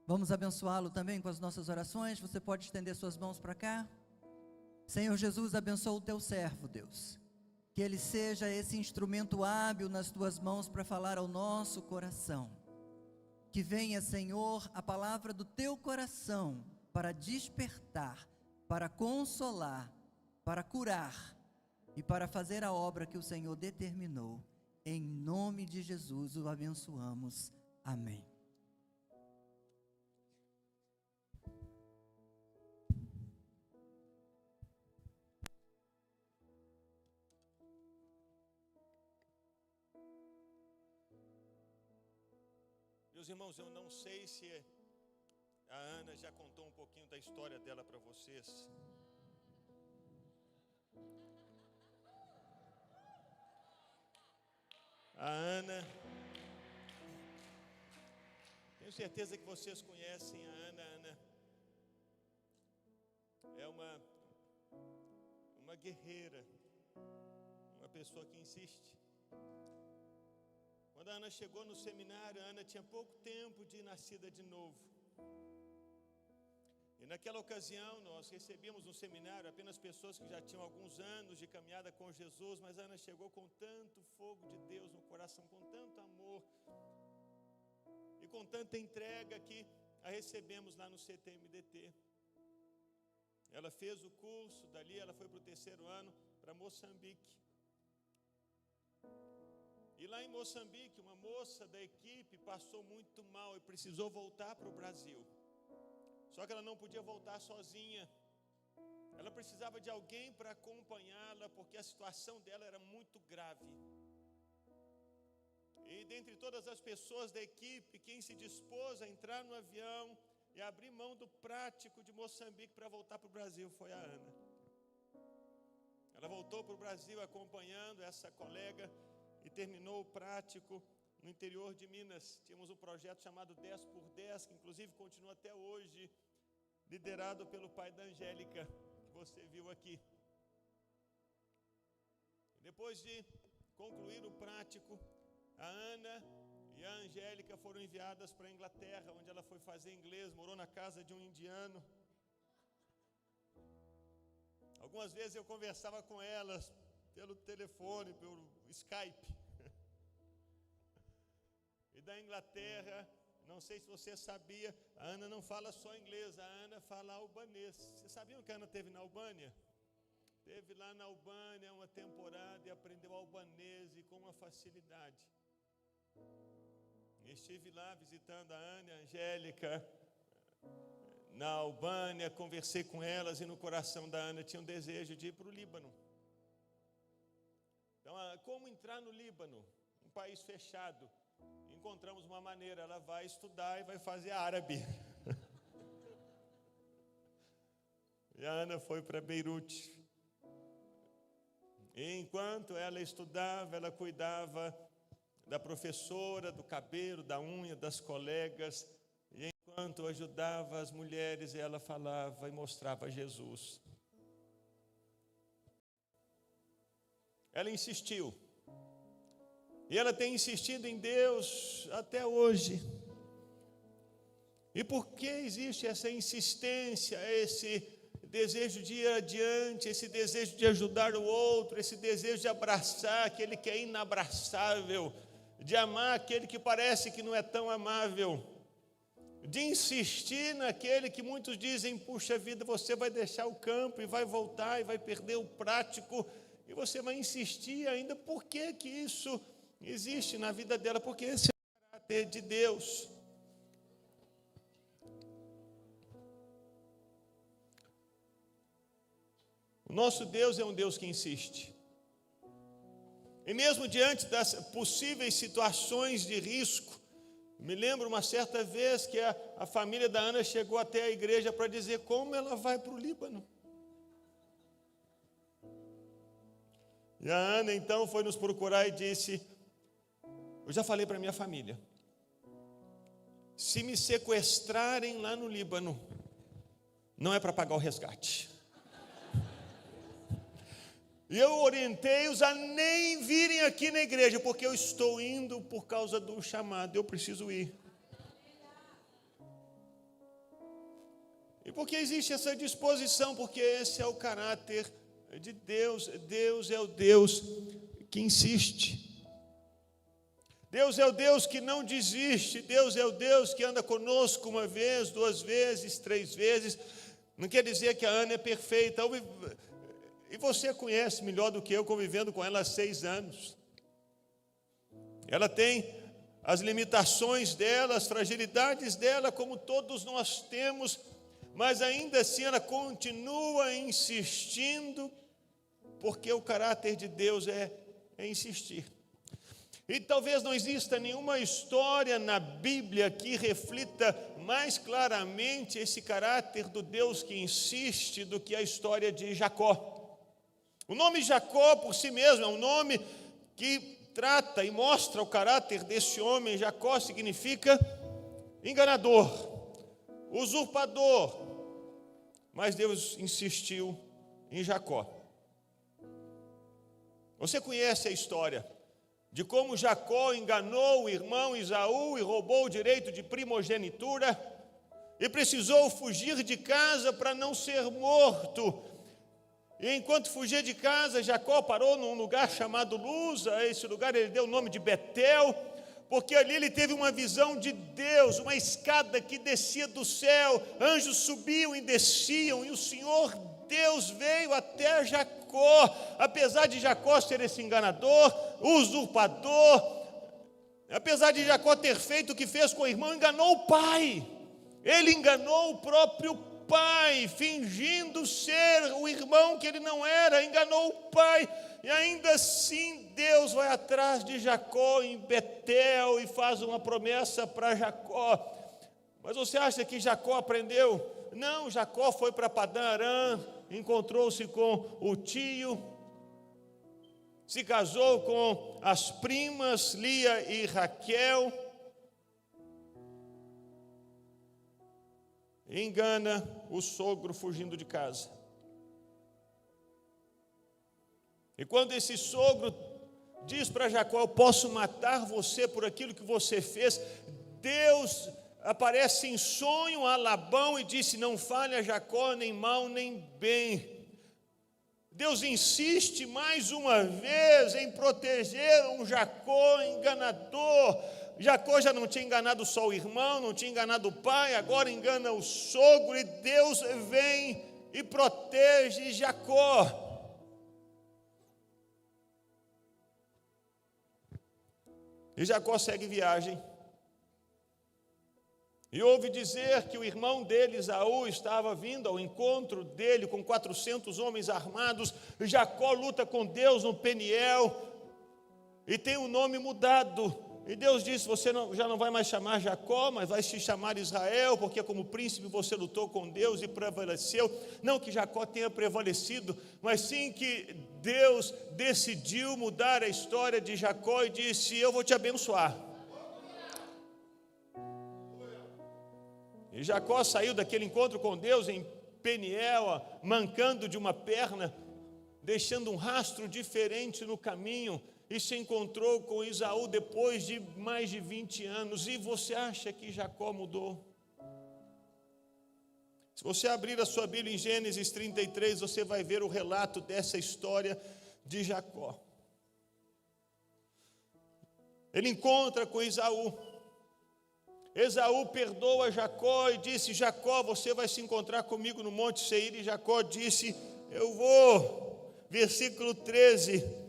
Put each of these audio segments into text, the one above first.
Vamos abençoá-lo também com as nossas orações. Você pode estender suas mãos para cá. Senhor Jesus, abençoa o teu servo, Deus. Que ele seja esse instrumento hábil nas tuas mãos para falar ao nosso coração. Que venha, Senhor, a palavra do teu coração para despertar, para consolar, para curar e para fazer a obra que o Senhor determinou. Em nome de Jesus o abençoamos. Amém. Meus irmãos, eu não sei se a Ana já contou um pouquinho da história dela para vocês. A Ana, tenho certeza que vocês conhecem a Ana. Ana é uma guerreira, uma pessoa que insiste. Quando a Ana chegou no seminário, a Ana tinha pouco tempo de nascida de novo. E naquela ocasião nós recebíamos no seminário apenas pessoas que já tinham alguns anos de caminhada com Jesus, mas a Ana chegou com tanto fogo de Deus no coração, com tanto amor e com tanta entrega que a recebemos lá no CTMDT. Ela fez o curso, dali ela foi para o 3º ano, para Moçambique. E lá em Moçambique, uma moça da equipe passou muito mal e precisou voltar para o Brasil. Só que ela não podia voltar sozinha. Ela precisava de alguém para acompanhá-la, porque a situação dela era muito grave. E dentre todas as pessoas da equipe, quem se dispôs a entrar no avião e abrir mão do prático de Moçambique para voltar para o Brasil foi a Ana. Ela voltou para o Brasil acompanhando essa colega e terminou o prático no interior de Minas. Tínhamos um projeto chamado 10 por 10, que inclusive continua até hoje, liderado pelo pai da Angélica, que você viu aqui. Depois de concluir o prático, a Ana e a Angélica foram enviadas para a Inglaterra, onde ela foi fazer inglês, morou na casa de um indiano. Algumas vezes eu conversava com elas pelo telefone, pelo Skype. E da Inglaterra, não sei se você sabia, a Ana não fala só inglês, a Ana fala albanês. Vocês sabiam que a Ana teve na Albânia? Teve lá na Albânia uma temporada e aprendeu albanês e com uma facilidade. Estive lá visitando a Ana e a Angélica na Albânia, conversei com elas e no coração da Ana tinha um desejo de ir para o Líbano. Então, como entrar no Líbano? Um país fechado. Encontramos uma maneira, ela vai estudar e vai fazer árabe. E a Ana foi para Beirute. E enquanto ela estudava, ela cuidava da professora, do cabelo, da unha, das colegas. E enquanto ajudava as mulheres, ela falava e mostrava Jesus. Ela insistiu. E ela tem insistido em Deus até hoje. E por que existe essa insistência, esse desejo de ir adiante, esse desejo de ajudar o outro, esse desejo de abraçar aquele que é inabraçável, de amar aquele que parece que não é tão amável, de insistir naquele que muitos dizem, puxa vida, você vai deixar o campo e vai voltar e vai perder o prático, e você vai insistir ainda. Por que que isso existe na vida dela? Porque esse é o caráter de Deus. O nosso Deus é um Deus que insiste. E mesmo diante das possíveis situações de risco, me lembro uma certa vez que a família da Ana chegou até a igreja para dizer como ela vai para o Líbano. E a Ana então foi nos procurar e disse, eu já falei para minha família, se me sequestrarem lá no Líbano, não é para pagar o resgate. E eu orientei-os a nem virem aqui na igreja, porque eu estou indo por causa do chamado, eu preciso ir. E por que existe essa disposição? Porque esse é o caráter de Deus. Deus é o Deus que insiste. Deus é o Deus que não desiste. Deus é o Deus que anda conosco uma vez, 2 vezes, 3 vezes. Não quer dizer que a Ana é perfeita. E você conhece melhor do que eu, convivendo com ela há 6 anos. Ela tem as limitações dela, as fragilidades dela, como todos nós temos, mas ainda assim ela continua insistindo, porque o caráter de Deus é insistir. E talvez não exista nenhuma história na Bíblia que reflita mais claramente esse caráter do Deus que insiste do que a história de Jacó. O nome Jacó por si mesmo é um nome que trata e mostra o caráter desse homem. Jacó significa enganador, usurpador, mas Deus insistiu em Jacó. Você conhece a história de como Jacó enganou o irmão Esaú e roubou o direito de primogenitura e precisou fugir de casa para não ser morto. E enquanto fugia de casa, Jacó parou num lugar chamado Luz. A esse lugar ele deu o nome de Betel, porque ali ele teve uma visão de Deus, uma escada que descia do céu, anjos subiam e desciam, e o Senhor Deus veio até Jacó. Apesar de Jacó ser esse enganador, usurpador, apesar de Jacó ter feito o que fez com o irmão, enganou o pai. Ele enganou o próprio pai, fingindo ser o irmão que ele não era, enganou o pai. E ainda assim Deus vai atrás de Jacó em Betel e faz uma promessa para Jacó. Mas você acha que Jacó aprendeu? Não, Jacó foi para Padã Arã, encontrou-se com o tio, se casou com as primas Lia e Raquel, engana o sogro fugindo de casa. E quando esse sogro diz para Jacó: eu posso matar você por aquilo que você fez, Deus aparece em sonho a Labão e disse: não fale a Jacó nem mal nem bem. Deus insiste mais uma vez em proteger um Jacó enganador. Jacó já não tinha enganado só o irmão, não tinha enganado o pai, agora engana o sogro, e Deus vem e protege Jacó. E Jacó segue viagem. E ouve dizer que o irmão dele, Esaú, estava vindo ao encontro dele com 400 homens armados. Jacó luta com Deus no Peniel e tem o nome mudado. E Deus disse: você já não vai mais chamar Jacó, mas vai se chamar Israel, porque como príncipe você lutou com Deus e prevaleceu. Não que Jacó tenha prevalecido, mas sim que Deus decidiu mudar a história de Jacó e disse: eu vou te abençoar. E Jacó saiu daquele encontro com Deus em Peniel, mancando de uma perna, deixando um rastro diferente no caminho, e se encontrou com Esaú depois de mais de 20 anos. E você acha que Jacó mudou? Se você abrir a sua Bíblia em Gênesis 33, você vai ver o relato dessa história de Jacó. Ele encontra com Esaú. Esaú perdoa Jacó e disse: Jacó, você vai se encontrar comigo no Monte Seir. E Jacó disse: eu vou. Versículo 13.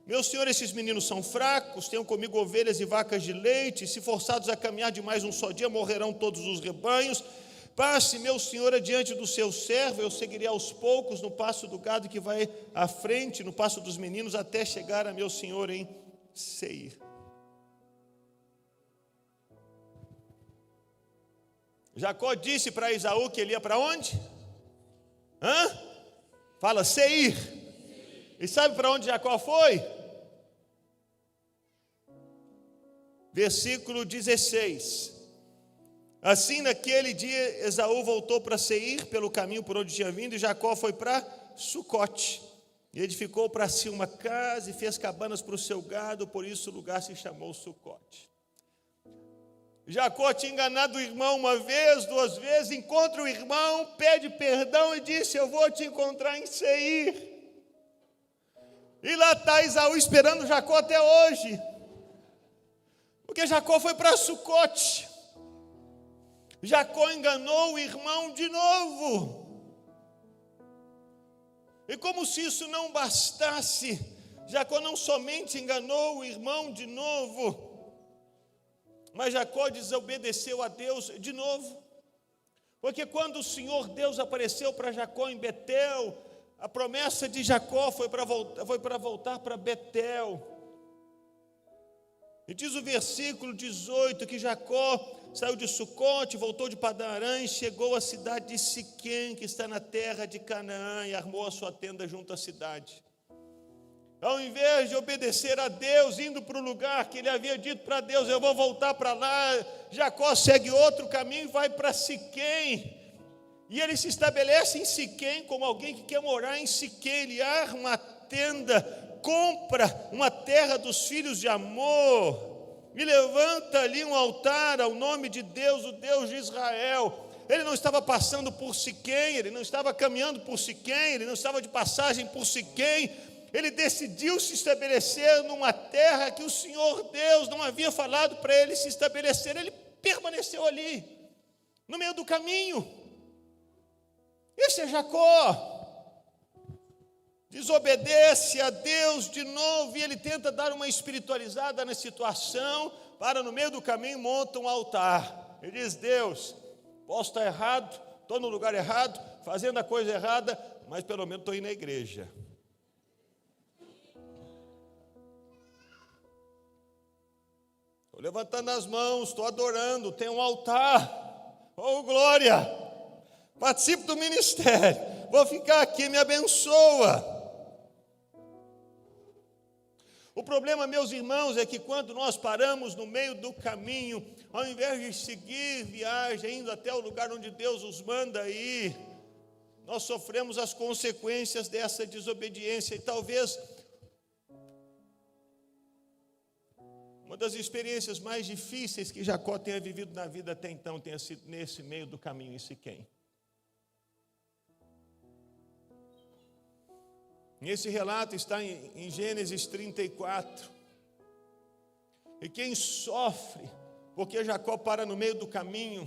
Meu senhor, esses meninos são fracos, tenham comigo ovelhas e vacas de leite, se forçados a caminhar de mais um só dia, morrerão todos os rebanhos. Passe, meu senhor, adiante do seu servo, eu seguirei aos poucos no passo do gado que vai à frente, no passo dos meninos, até chegar a meu senhor em Seir. Jacó disse para Esaú que ele ia para onde? Fala, Seir. E sabe para onde Jacó foi? Versículo 16. Assim, naquele dia, Esaú voltou para Seir, pelo caminho por onde tinha vindo, e Jacó foi para Sucote. E edificou para si uma casa e fez cabanas para o seu gado, por isso o lugar se chamou Sucote. Jacó tinha enganado o irmão uma vez, duas vezes, encontra o irmão, pede perdão e disse: eu vou te encontrar em Seir. E lá está Esaú esperando Jacó até hoje, porque Jacó foi para Sucote. Jacó enganou o irmão de novo. E como se isso não bastasse, Jacó não somente enganou o irmão de novo, mas Jacó desobedeceu a Deus de novo. Porque quando o Senhor Deus apareceu para Jacó em Betel, a promessa de Jacó foi para voltar para Betel. E diz o versículo 18 que Jacó saiu de Sucote, voltou de Padã Arã e chegou à cidade de Siquém, que está na terra de Canaã, e armou a sua tenda junto à cidade. Ao invés de obedecer a Deus, indo para o lugar que ele havia dito para Deus: eu vou voltar para lá, Jacó segue outro caminho e vai para Siquém. E ele se estabelece em Siquém como alguém que quer morar em Siquém. Ele arma uma tenda, compra uma terra dos filhos de Amor e levanta ali um altar ao nome de Deus, o Deus de Israel. Ele não estava passando por Siquém, ele não estava caminhando por Siquém, ele não estava de passagem por Siquém. Ele decidiu se estabelecer numa terra que o Senhor Deus não havia falado para ele se estabelecer. Ele permaneceu ali, no meio do caminho. Esse é Jacó. Desobedece a Deus de novo, e ele tenta dar uma espiritualizada na situação, para no meio do caminho monta um altar. Ele diz: Deus, posso estar errado, estou no lugar errado, fazendo a coisa errada, mas pelo menos estou indo na igreja. Estou levantando as mãos, estou adorando, tem um altar. Oh, glória! Participo do ministério, vou ficar aqui, me abençoa. O problema, meus irmãos, é que quando nós paramos no meio do caminho, ao invés de seguir viagem, indo até o lugar onde Deus nos manda ir, nós sofremos as consequências dessa desobediência. E talvez uma das experiências mais difíceis que Jacó tenha vivido na vida até então tenha sido nesse meio do caminho em Siquém. Esse relato está em Gênesis 34. E quem sofre, porque Jacó para no meio do caminho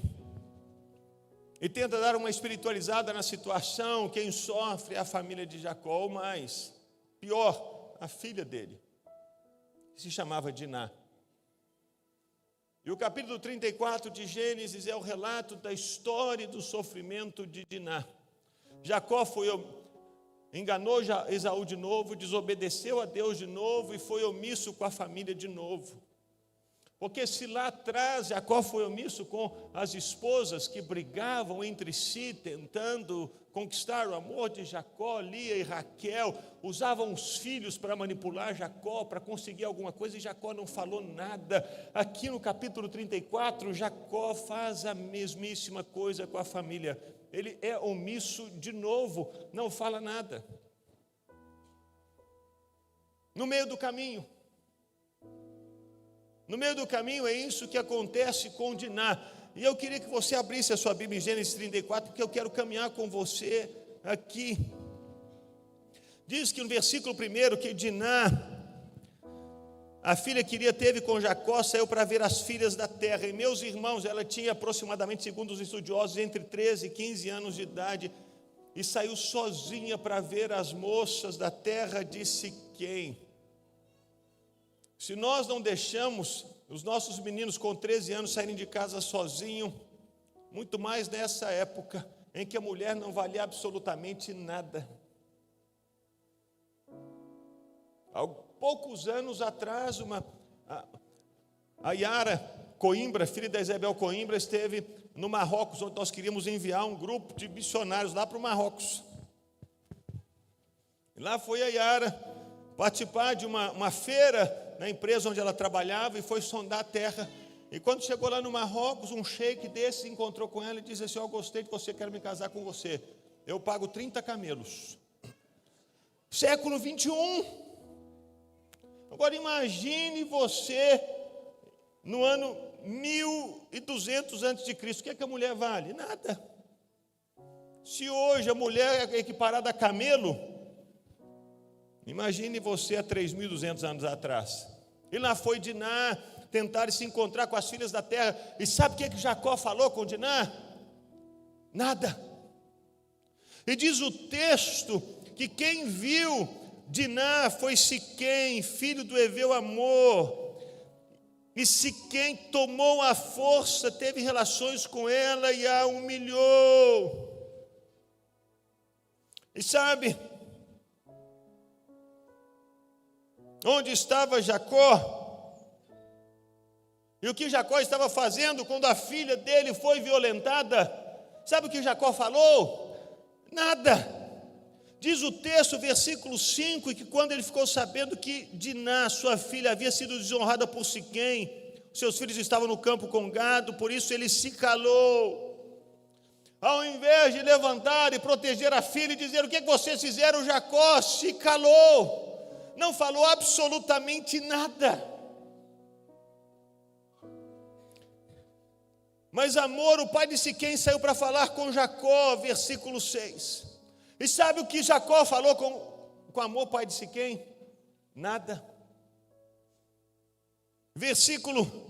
e tenta dar uma espiritualizada na situação, quem sofre é a família de Jacó, ou mais, pior, a filha dele, que se chamava Diná. E o capítulo 34 de Gênesis é o relato da história e do sofrimento de Diná. Jacó enganou Esaú de novo, desobedeceu a Deus de novo e foi omisso com a família de novo. Porque se lá atrás Jacó foi omisso com as esposas que brigavam entre si, tentando conquistar o amor de Jacó, Lia e Raquel, usavam os filhos para manipular Jacó, para conseguir alguma coisa, e Jacó não falou nada. Aqui no capítulo 34, Jacó faz a mesmíssima coisa com a família. Ele é omisso de novo, não fala nada. No meio do caminho. No meio do caminho é isso que acontece com Diná. E eu queria que você abrisse a sua Bíblia em Gênesis 34, porque eu quero caminhar com você aqui. Diz que no versículo 1 que Diná, a filha que Lia teve com Jacó, saiu para ver as filhas da terra. E meus irmãos, ela tinha aproximadamente, segundo os estudiosos, entre 13 e 15 anos de idade. E saiu sozinha para ver as moças da terra de Siquém. Se nós não deixamos os nossos meninos com 13 anos saírem de casa sozinhos, muito mais nessa época em que a mulher não valia absolutamente nada. Há poucos anos atrás, a Yara Coimbra, filha da Isabel Coimbra, esteve no Marrocos, onde nós queríamos enviar um grupo de missionários lá para o Marrocos. E lá foi a Yara participar de uma feira na empresa onde ela trabalhava e foi sondar a terra. E quando chegou lá no Marrocos, um sheik desse se encontrou com ela e disse assim: eu gostei de você, quero me casar com você. Eu pago 30 camelos. Século 21. Agora imagine você no ano 1200 a.C., o que é que a mulher vale? Nada. Se hoje a mulher é equiparada a camelo, imagine você há 3.200 anos atrás. E lá foi Diná tentar se encontrar com as filhas da terra. E sabe o que Jacó falou com Diná? Nada. E diz o texto que quem viu Diná foi Siquém, filho do heveu Amor. E Siquém tomou a força, teve relações com ela e a humilhou. E sabe onde estava Jacó? E o que Jacó estava fazendo quando a filha dele foi violentada? Sabe o que Jacó falou? Nada. Diz o texto, versículo 5, que quando ele ficou sabendo que Diná, sua filha, havia sido desonrada por Siquém, seus filhos estavam no campo com gado, por isso ele se calou. Ao invés de levantar e proteger a filha e dizer: o que vocês fizeram? Jacó se calou, não falou absolutamente nada. Mas Amor, o pai de Siquém, saiu para falar com Jacó, versículo 6. E sabe o que Jacó falou com Amor, pai de Siquém? Nada. Versículo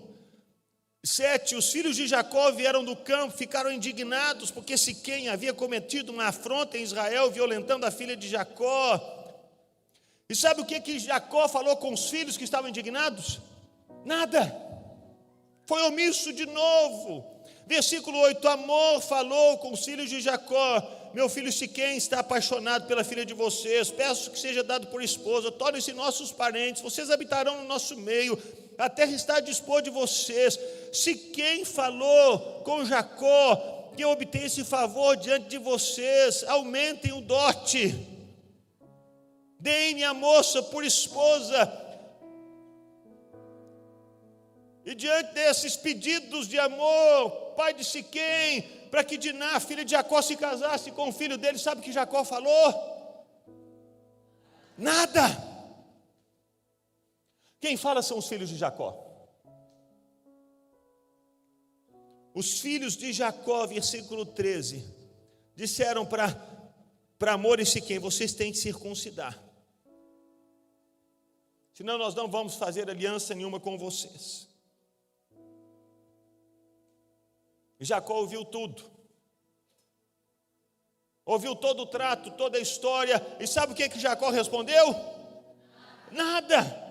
7, os filhos de Jacó vieram do campo, ficaram indignados, porque Siquém havia cometido uma afronta em Israel, violentando a filha de Jacó. E sabe o que Jacó falou com os filhos que estavam indignados? Nada. Foi omisso de novo. Versículo 8, Amor falou com os filhos de Jacó: meu filho Siquém está apaixonado pela filha de vocês, peço que seja dado por esposa, tornem-se nossos parentes, vocês habitarão no nosso meio, a terra está a dispor de vocês. Siquém falou com Jacó que eu obtenha esse favor diante de vocês, aumentem o dote, deem-me a moça por esposa. E diante desses pedidos de Amor, pai de Siquém, para que Diná, filha de Jacó, se casasse com o filho dele, sabe o que Jacó falou? Nada. Quem fala são os filhos de Jacó. Os filhos de Jacó, versículo 13, disseram para Amor e Siquém: vocês têm que circuncidar, senão nós não vamos fazer aliança nenhuma com vocês. E Jacó ouviu tudo, ouviu todo o trato, toda a história. E sabe o que Jacó respondeu? Nada.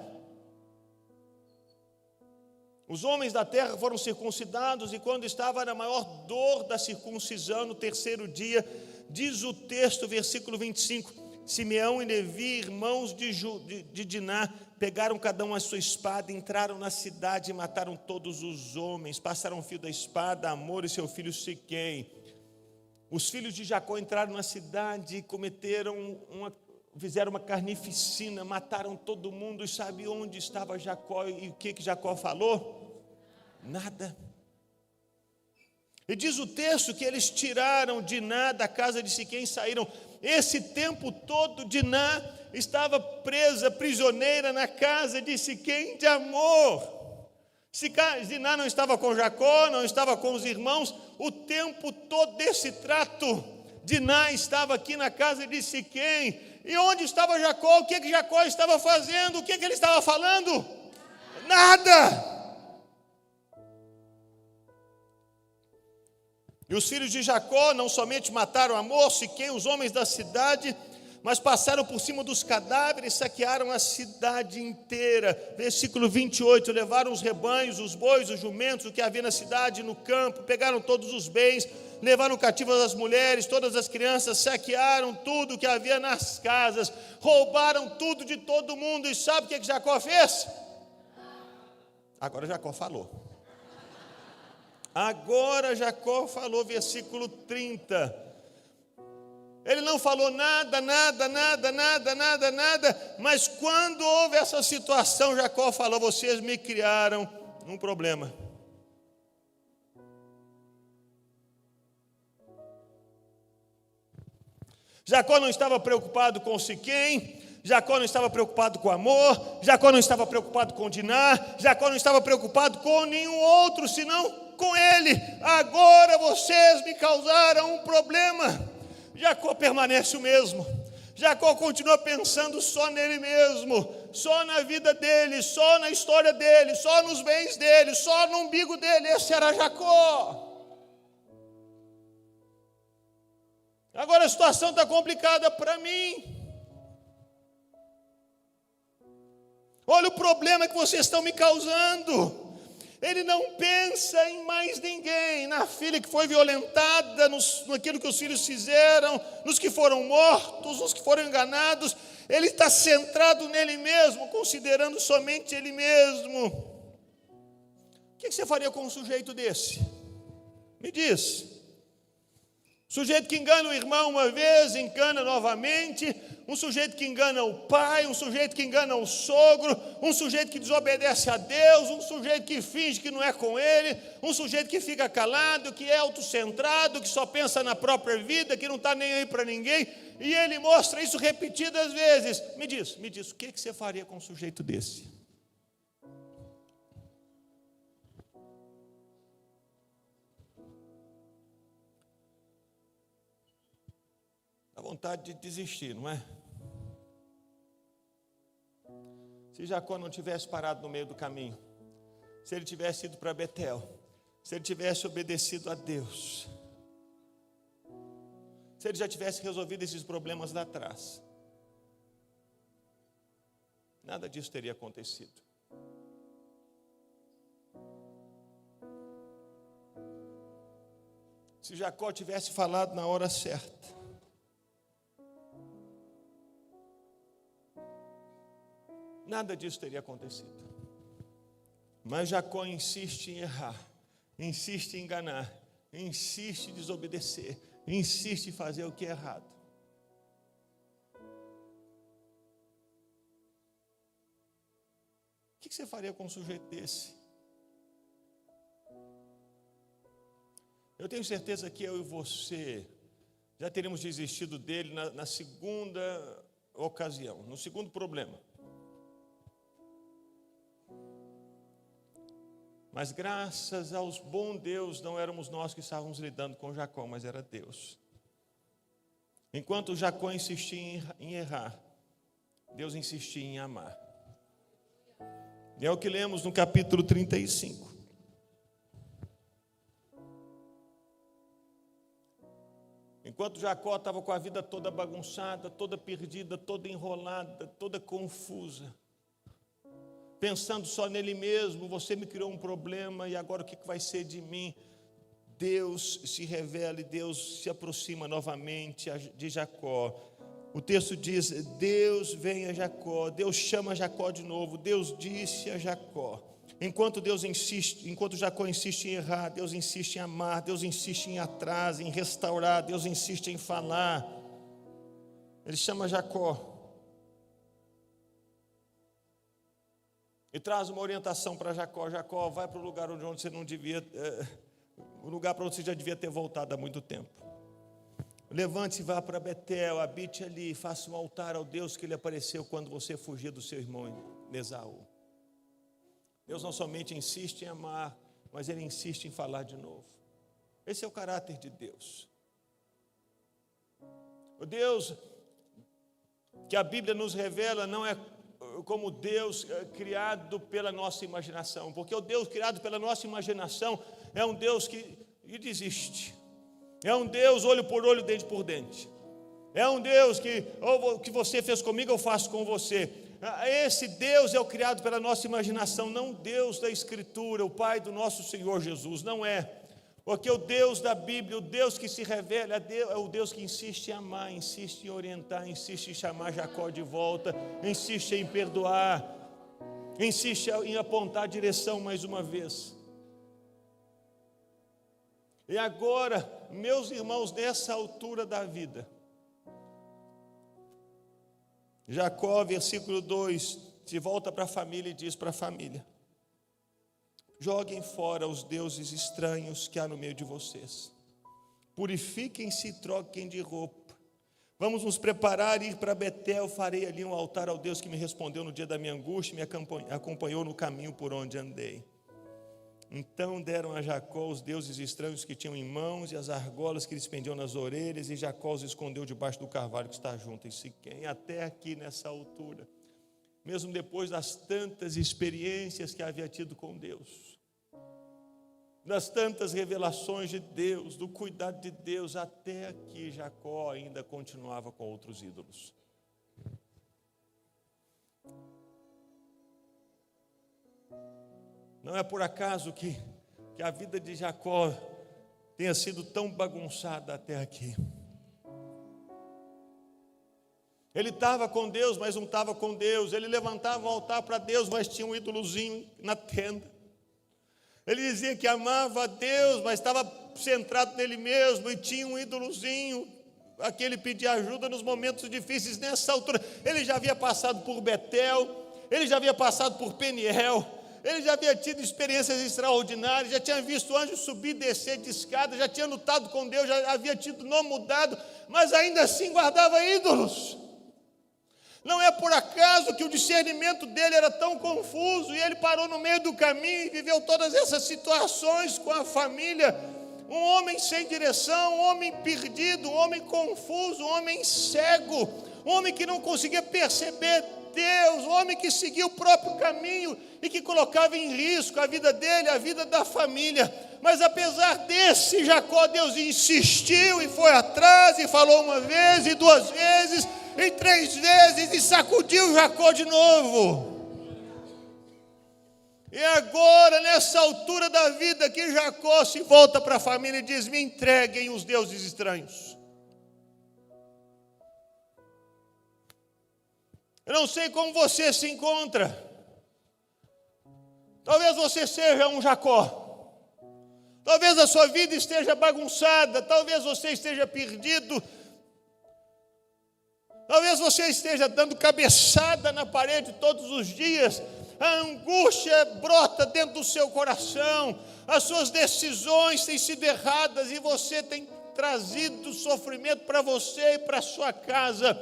Os homens da terra foram circuncidados, e quando estava na maior dor da circuncisão, no terceiro dia, diz o texto, versículo 25, Simeão e Levi, irmãos de Diná, pegaram cada um a sua espada, entraram na cidade e mataram todos os homens, passaram o fio da espada, Amor e seu filho Siquém. Os filhos de Jacó entraram na cidade e fizeram uma carnificina, mataram todo mundo. E sabe onde estava Jacó e o que Jacó falou? Nada. E diz o texto que eles tiraram Diná da casa de Siquém e saíram. Esse tempo todo Diná estava presa, prisioneira na casa de Siquém de Amor. Diná não estava com Jacó, não estava com os irmãos. O tempo todo desse trato, Diná estava aqui na casa de Siquém. E onde estava Jacó? O que Jacó estava fazendo? O que ele estava falando? Nada. E os filhos de Jacó não somente mataram Amor, Siquém, os homens da cidade, mas passaram por cima dos cadáveres, saquearam a cidade inteira. Versículo 28, levaram os rebanhos, os bois, os jumentos, o que havia na cidade, no campo, pegaram todos os bens, levaram cativas as mulheres, todas as crianças, saquearam tudo o que havia nas casas, roubaram tudo de todo mundo. E sabe o que Jacó fez? Agora Jacó falou. Agora Jacó falou, versículo 30. Ele não falou nada, mas quando houve essa situação, Jacó falou: vocês me criaram um problema. Jacó não estava preocupado com Siquém, Jacó não estava preocupado com amor, Jacó não estava preocupado com Diná, Jacó não estava preocupado com nenhum outro, senão com ele. Agora vocês me causaram um problema. Jacó permanece o mesmo. Jacó continua pensando só nele mesmo, só na vida dele, só na história dele, só nos bens dele, só no umbigo dele. Esse era Jacó. Agora a situação está complicada para mim. Olha o problema que vocês estão me causando. Ele não pensa em mais ninguém, na filha que foi violentada, naquilo que os filhos fizeram, nos que foram mortos, nos que foram enganados. Ele está centrado nele mesmo, considerando somente ele mesmo. O que você faria com um sujeito desse? Me diz. Sujeito que engana o irmão uma vez, engana novamente. Um sujeito que engana o pai, um sujeito que engana o sogro, um sujeito que desobedece a Deus, um sujeito que finge que não é com ele, um sujeito que fica calado, que é autocentrado, que só pensa na própria vida, que não está nem aí para ninguém, e ele mostra isso repetidas vezes. Me diz, o que você faria com um sujeito desse? Dá vontade de desistir, não é? Se Jacó não tivesse parado no meio do caminho, se ele tivesse ido para Betel, se ele tivesse obedecido a Deus, se ele já tivesse resolvido esses problemas lá atrás, nada disso teria acontecido. Se Jacó tivesse falado na hora certa, nada disso teria acontecido. Mas Jacó insiste em errar, insiste em enganar, insiste em desobedecer, insiste em fazer o que é errado. O que você faria com um sujeito desse? Eu tenho certeza que eu e você já teríamos desistido dele na segunda ocasião, no segundo problema. Mas graças aos bom Deus, não éramos nós que estávamos lidando com Jacó, mas era Deus. Enquanto Jacó insistia em errar, Deus insistia em amar. E é o que lemos no capítulo 35. Enquanto Jacó estava com a vida toda bagunçada, toda perdida, toda enrolada, toda confusa, pensando só nele mesmo, você me criou um problema e agora o que vai ser de mim? Deus se revela e Deus se aproxima novamente de Jacó. O texto diz: Deus vem a Jacó, Deus chama Jacó de novo. Deus disse a Jacó. Enquanto Jacó insiste em errar, Deus insiste em amar, Deus insiste em ir atrás, em restaurar, Deus insiste em falar. Ele chama Jacó e traz uma orientação para Jacó. Jacó, vai para o lugar onde você não devia, o lugar para onde você já devia ter voltado há muito tempo. Levante-se e vá para Betel, habite ali, faça um altar ao Deus que lhe apareceu quando você fugia do seu irmão Esaú. Deus não somente insiste em amar, mas Ele insiste em falar de novo. Esse é o caráter de Deus. O Deus que a Bíblia nos revela não é como Deus criado pela nossa imaginação, porque o Deus criado pela nossa imaginação é um Deus que desiste, é um Deus olho por olho, dente por dente, é um Deus que o que você fez comigo eu faço com você. Esse Deus é o criado pela nossa imaginação, não o Deus da Escritura, o Pai do nosso Senhor Jesus, não é. Porque o Deus da Bíblia, o Deus que se revela, é o Deus que insiste em amar, insiste em orientar, insiste em chamar Jacó de volta, insiste em perdoar, insiste em apontar a direção mais uma vez. E agora, meus irmãos, nessa altura da vida, Jacó, versículo 2, se volta para a família e diz para a família: joguem fora os deuses estranhos que há no meio de vocês. Purifiquem-se e troquem de roupa. Vamos nos preparar e ir para Betel, farei ali um altar ao Deus que me respondeu no dia da minha angústia e me acompanhou no caminho por onde andei. Então deram a Jacó os deuses estranhos que tinham em mãos e as argolas que lhes pendiam nas orelhas, e Jacó os escondeu debaixo do carvalho que está junto em Siquém. Até aqui nessa altura, mesmo depois das tantas experiências que havia tido com Deus, das tantas revelações de Deus, do cuidado de Deus, até aqui Jacó ainda continuava com outros ídolos. Não é por acaso que a vida de Jacó tenha sido tão bagunçada até aqui. Ele estava com Deus, mas não estava com Deus. Ele levantava o altar para Deus, mas tinha um ídolozinho na tenda. Ele dizia que amava a Deus, mas estava centrado nele mesmo e tinha um ídolozinho a que ele pedia ajuda nos momentos difíceis. Nessa altura, ele já havia passado por Betel, ele já havia passado por Peniel, ele já havia tido experiências extraordinárias, já tinha visto anjos subir e descer de escada, já tinha lutado com Deus, já havia tido nome mudado, mas ainda assim guardava ídolos. Não é por acaso que o discernimento dele era tão confuso e ele parou no meio do caminho e viveu todas essas situações com a família. Um homem sem direção, um homem perdido, um homem confuso, um homem cego, um homem que não conseguia perceber Deus, um homem que seguia o próprio caminho e que colocava em risco a vida dele, a vida da família. Mas apesar desse Jacó, Deus insistiu e foi atrás e falou uma vez e duas vezes e três vezes e sacudiu Jacó de novo. E agora, nessa altura da vida, que Jacó se volta para a família e diz: me entreguem os deuses estranhos. Eu não sei como você se encontra. Talvez você seja um Jacó. Talvez a sua vida esteja bagunçada. Talvez você esteja perdido. Talvez você esteja dando cabeçada na parede todos os dias. A angústia brota dentro do seu coração. As suas decisões têm sido erradas e você tem trazido sofrimento para você e para a sua casa,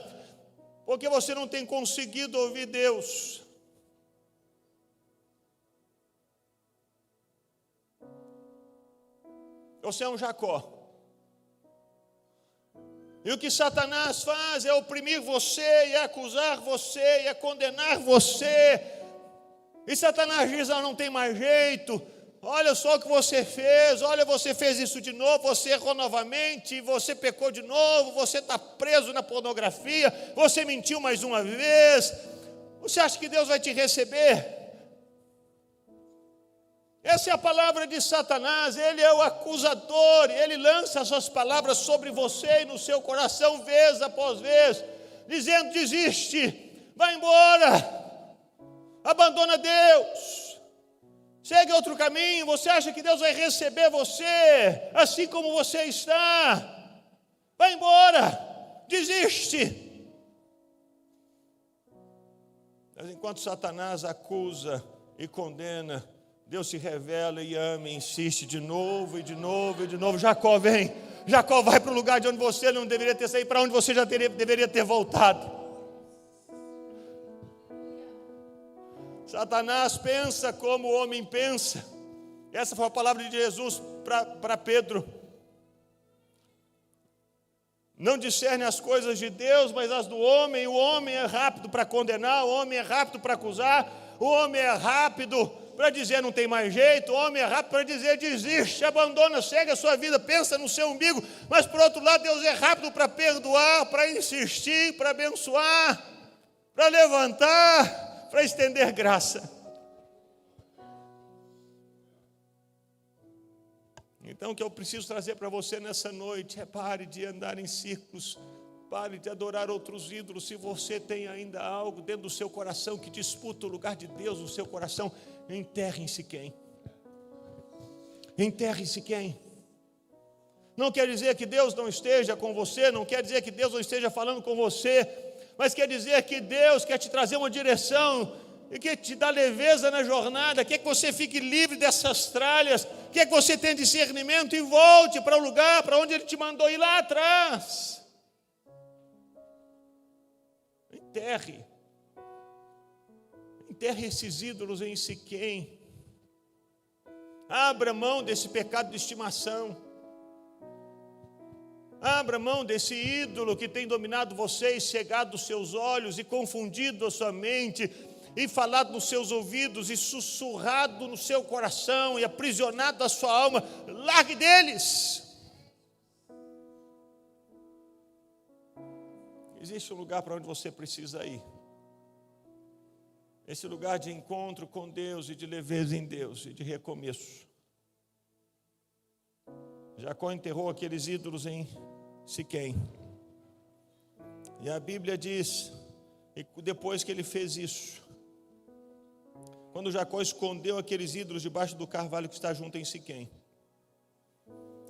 porque você não tem conseguido ouvir Deus. Você é um Jacó. E o que Satanás faz é oprimir você, e acusar você, e condenar você. E Satanás diz: não tem mais jeito. Olha só o que você fez. Olha, você fez isso de novo. Você errou novamente. Você pecou de novo. Você está preso na pornografia. Você mentiu mais uma vez. Você acha que Deus vai te receber? Essa é a palavra de Satanás. Ele é o acusador. Ele lança as suas palavras sobre você e no seu coração, vez após vez, dizendo: desiste, vai embora, abandona Deus, segue outro caminho. Você acha que Deus vai receber você assim como você está? Vai embora, desiste. Mas enquanto Satanás acusa e condena, Deus se revela e ama e insiste de novo e de novo e de novo. Jacó vem, Jacó vai para o lugar de onde você não deveria ter saído, para onde você já deveria ter voltado. Satanás pensa como o homem pensa. Essa foi a palavra de Jesus para Pedro. Não discerne as coisas de Deus, mas as do homem. O homem é rápido para condenar, o homem é rápido para acusar, o homem é rápido para dizer não tem mais jeito, o homem é rápido para dizer desiste, abandona, segue a sua vida, pensa no seu umbigo. Mas por outro lado, Deus é rápido para perdoar, para insistir, para abençoar, para levantar, para estender graça. Então o que eu preciso trazer para você nessa noite é: pare de andar em círculos, pare de adorar outros ídolos. Se você tem ainda algo dentro do seu coração que disputa o lugar de Deus no seu coração, enterre em Siquém. Enterre em Siquém. Não quer dizer que Deus não esteja com você, não quer dizer que Deus não esteja falando com você, mas quer dizer que Deus quer te trazer uma direção e quer te dar leveza na jornada, quer que você fique livre dessas tralhas, quer que você tenha discernimento e volte para o lugar para onde Ele te mandou ir lá atrás. enterre esses ídolos em Siquém. Abra mão desse pecado de estimação. Abra mão desse ídolo que tem dominado você e cegado os seus olhos e confundido a sua mente e falado nos seus ouvidos e sussurrado no seu coração e aprisionado a sua alma. Largue deles. Existe um lugar para onde você precisa ir. Esse lugar de encontro com Deus e de leveza em Deus e de recomeço. Jacó enterrou aqueles ídolos em Siquém. E a Bíblia diz, e depois que ele fez isso, quando Jacó escondeu aqueles ídolos debaixo do carvalho que está junto em Siquém,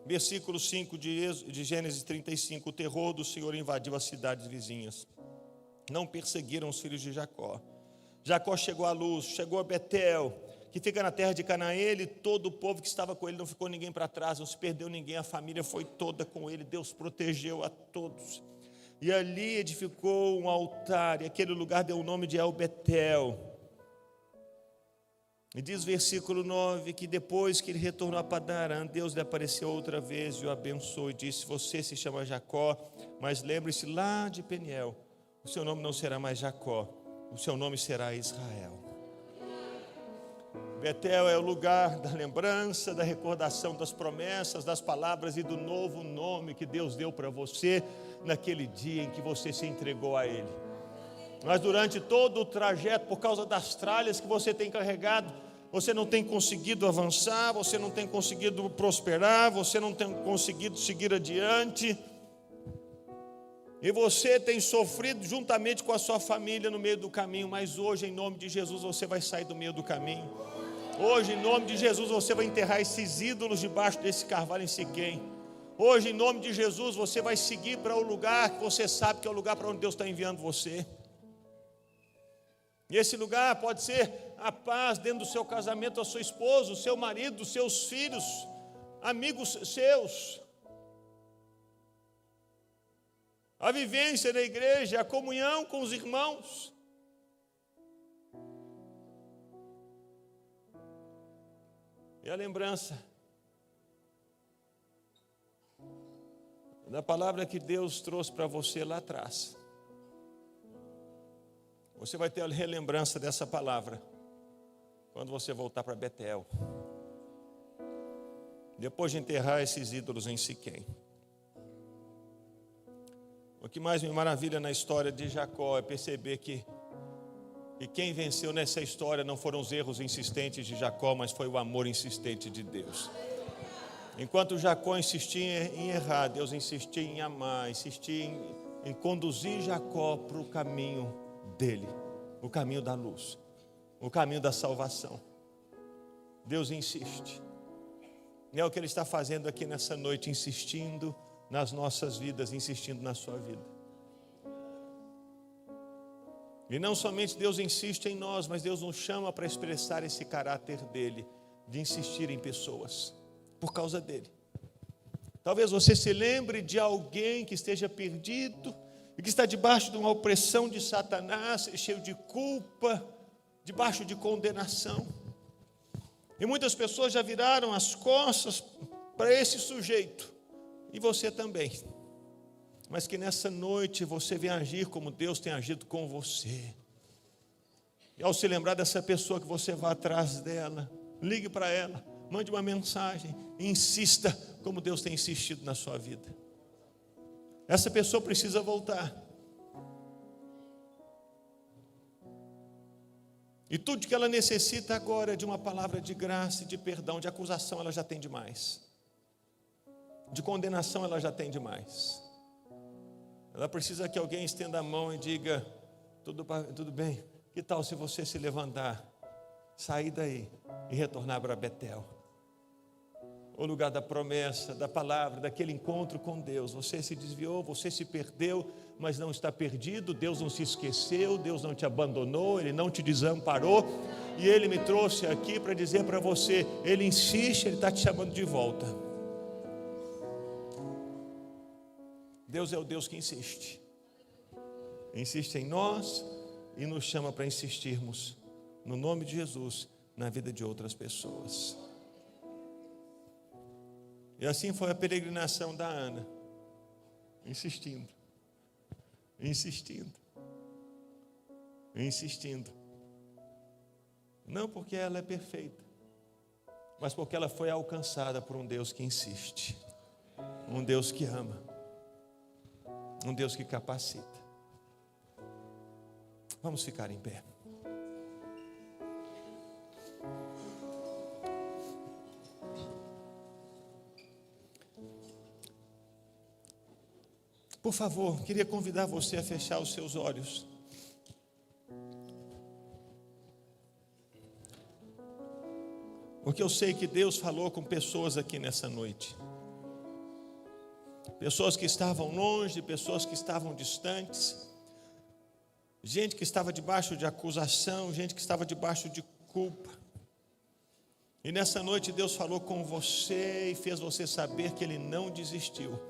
versículo 5 de Gênesis 35, o terror do Senhor invadiu as cidades vizinhas. Não perseguiram os filhos de Jacó. Jacó chegou à Luz, chegou a Betel, que fica na terra de Canaã. Ele, todo o povo que estava com ele, não ficou ninguém para trás, não se perdeu ninguém, a família foi toda com ele. Deus protegeu a todos. E ali edificou um altar, e aquele lugar deu o nome de El Betel. E diz versículo 9, que depois que ele retornou a Padan, Deus lhe apareceu outra vez e o abençoou e disse: você se chama Jacó, mas lembre-se lá de Peniel, o seu nome não será mais Jacó, o seu nome será Israel. Betel é o lugar da lembrança, da recordação das promessas, das palavras e do novo nome que Deus deu para você naquele dia em que você se entregou a Ele. Mas durante todo o trajeto, por causa das tralhas que você tem carregado, você não tem conseguido avançar, você não tem conseguido prosperar, você não tem conseguido seguir adiante. E você tem sofrido juntamente com a sua família no meio do caminho, mas hoje, em nome de Jesus, você vai sair do meio do caminho. Hoje, em nome de Jesus, você vai enterrar esses ídolos debaixo desse carvalho em Siquém. Hoje, em nome de Jesus, você vai seguir para o lugar que você sabe que é o lugar para onde Deus está enviando você. E esse lugar pode ser a paz dentro do seu casamento, a sua esposa, o seu marido, os seus filhos, amigos seus. A vivência na igreja, a comunhão com os irmãos. E a lembrança da palavra que Deus trouxe para você lá atrás. Você vai ter a relembrança dessa palavra quando você voltar para Betel, depois de enterrar esses ídolos em Siquém. O que mais me maravilha na história de Jacó é perceber que quem venceu nessa história não foram os erros insistentes de Jacó, mas foi o amor insistente de Deus. Enquanto Jacó insistia em errar, Deus insistia em amar, insistia em conduzir Jacó para o caminho dele, o caminho da luz, o caminho da salvação. Deus insiste. E é o que Ele está fazendo aqui nessa noite, insistindo nas nossas vidas, insistindo na sua vida. E não somente Deus insiste em nós, mas Deus nos chama para expressar esse caráter dele, de insistir em pessoas, por causa dele. Talvez você se lembre de alguém que esteja perdido, e que está debaixo de uma opressão de Satanás, cheio de culpa, debaixo de condenação. E muitas pessoas já viraram as costas para esse sujeito, e você também. Mas que nessa noite você venha agir como Deus tem agido com você. E ao se lembrar dessa pessoa, que você vá atrás dela, ligue para ela, mande uma mensagem, e insista como Deus tem insistido na sua vida. Essa pessoa precisa voltar. E tudo que ela necessita agora é de uma palavra de graça e de perdão. De acusação ela já tem demais. De condenação ela já tem demais. Ela precisa que alguém estenda a mão e diga: tudo bem, que tal se você se levantar, sair daí e retornar para Betel, o lugar da promessa, da palavra, daquele encontro com Deus. Você se desviou, você se perdeu, mas não está perdido. Deus não se esqueceu, Deus não te abandonou, Ele não te desamparou. E Ele me trouxe aqui para dizer para você: Ele insiste, Ele está te chamando de volta. Deus é o Deus que insiste. insiste em nós e nos chama para insistirmos, no nome de Jesus, na vida de outras pessoas. E assim foi a peregrinação da Ana, insistindo, não porque ela é perfeita, mas porque ela foi alcançada por um Deus que insiste, um Deus que ama, um Deus que capacita. Vamos ficar em pé. Por favor, queria convidar você a fechar os seus olhos. Porque eu sei que Deus falou com pessoas aqui nessa noite. Pessoas que estavam longe, pessoas que estavam distantes. Gente que estava debaixo de acusação, gente que estava debaixo de culpa. E nessa noite Deus falou com você e fez você saber que Ele não desistiu.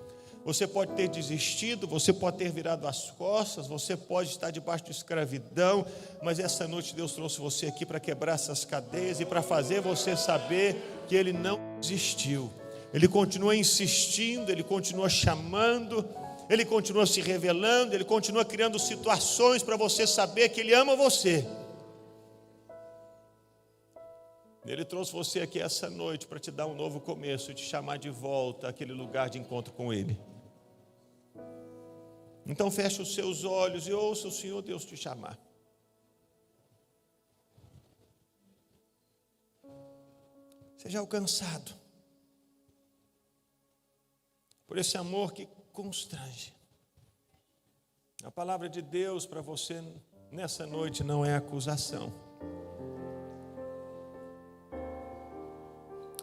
Você pode ter desistido, você pode ter virado as costas, você pode estar debaixo de escravidão, mas essa noite Deus trouxe você aqui para quebrar essas cadeias e para fazer você saber que Ele não desistiu. Ele continua insistindo, Ele continua chamando, Ele continua se revelando, Ele continua criando situações para você saber que Ele ama você. Ele trouxe você aqui essa noite para te dar um novo começo e te chamar de volta àquele lugar de encontro com Ele. Então feche os seus olhos e ouça o Senhor Deus te chamar. Seja alcançado por esse amor que constrange. A palavra de Deus para você nessa noite não é acusação.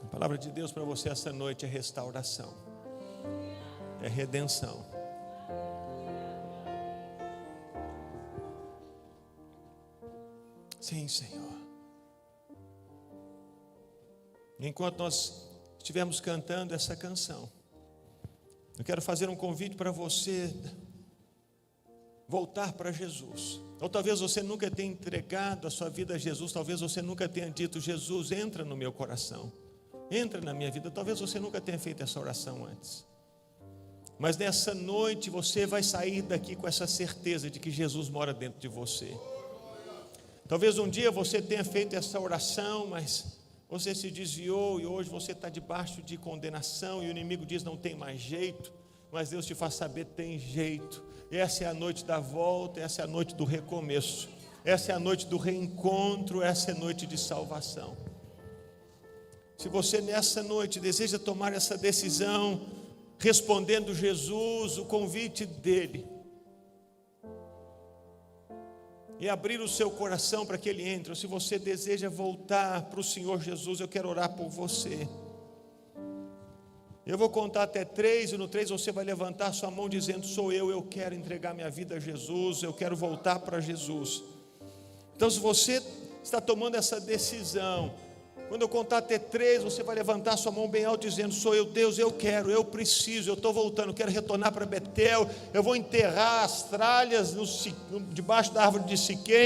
A palavra de Deus para você essa noite é restauração, é redenção. Sim, Senhor. Enquanto nós estivermos cantando essa canção, eu quero fazer um convite para você voltar para Jesus. Ou talvez você nunca tenha entregado a sua vida a Jesus, talvez você nunca tenha dito: Jesus, entra no meu coração, entra na minha vida. Talvez você nunca tenha feito essa oração antes. Mas nessa noite você vai sair daqui com essa certeza de que Jesus mora dentro de você. Talvez um dia você tenha feito essa oração, mas você se desviou e hoje você está debaixo de condenação e o inimigo diz: não tem mais jeito. Mas Deus te faz saber: tem jeito. Essa é a noite da volta, essa é a noite do recomeço, essa é a noite do reencontro, essa é a noite de salvação. Se você nessa noite deseja tomar essa decisão, respondendo Jesus, o convite dele, e abrir o seu coração para que ele entre, ou se você deseja voltar para o Senhor Jesus, eu quero orar por você. Eu vou contar até 3, e no 3 você vai levantar sua mão dizendo: sou eu quero entregar minha vida a Jesus, eu quero voltar para Jesus. Então, se você está tomando essa decisão, quando eu contar até 3, você vai levantar sua mão bem alto dizendo: sou eu, Deus, eu quero, eu preciso, eu estou voltando, eu quero retornar para Betel, eu vou enterrar as tralhas debaixo da árvore de Siquém,